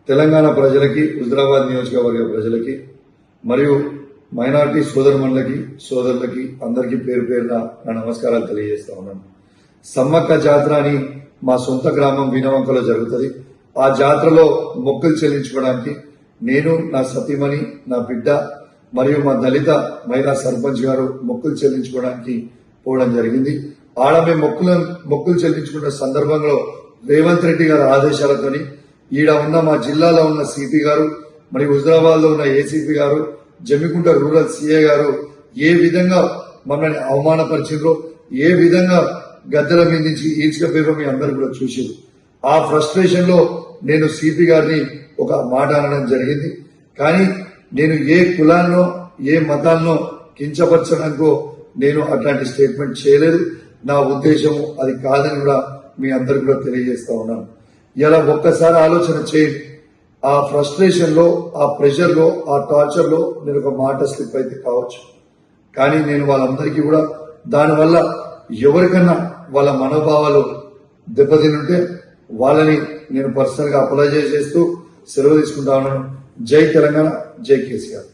తెలంగాణ ప్రజలకి, హుజరాబాద్ నియోజకవర్గ ప్రజలకి మరియు మైనార్టీ సోదరుమణులకి, సోదరులకి అందరికీ పేరు పేరున నా నమస్కారాలు తెలియజేస్తా ఉన్నాను. సమ్మక్క జాతర అని మా సొంత గ్రామం వీణవంకలో జరుగుతుంది. ఆ జాతరలో మొక్కులు చెల్లించుకోవడానికి నేను, నా సతీమణి, నా బిడ్డ మరియు మా దళిత మహిళా సర్పంచ్ గారు మొక్కులు చెల్లించుకోవడానికి పోవడం జరిగింది. ఆడ మేము మొక్కులు చెల్లించుకున్న సందర్భంలో రేవంత్ రెడ్డి గారి ఆదేశాలతోని ఈడ ఉన్న మా జిల్లాలో ఉన్న సిపి గారు మరియు హుజరాబాద్ లో ఉన్న ఏసీపీ గారు, జమ్మికుంట రూరల్ సిఏ గారు ఏ విధంగా మమ్మల్ని అవమానపరిచిండ్రో, ఏ విధంగా గద్దెల మీద నుంచి ఈడ్చుకపోయారో మీ అందరూ కూడా చూసారు. ఆ ఫ్రస్ట్రేషన్ లో నేను సిపి గారిని ఒక మాట అనడం జరిగింది. కానీ నేను ఏ కులాన్నో ఏ మతాన్నో కించపరచడానికో నేను అట్లాంటి స్టేట్మెంట్ చేయలేదు. నా ఉద్దేశము అది కాదని కూడా మీ అందరికి కూడా తెలియజేస్తా ఉన్నాను. ఇలా ఒక్కసారి ఆలోచన చేయండి. ఆ ఫ్రస్ట్రేషన్ లో, ఆ ప్రెషర్ లో, ఆ టార్చర్ లో నేను ఒక మాట స్లిప్ అయితే కావచ్చు. కానీ నేను వాళ్ళందరికీ కూడా దానివల్ల ఎవరికన్నా వాళ్ళ మనోభావాలు దెబ్బతినుంటే వాళ్ళని నేను పర్సనల్ గా అప్లై చేస్తూ సెలవు తీసుకుంటా ఉన్నాను. జై తెలంగాణ, జై కేసీఆర్.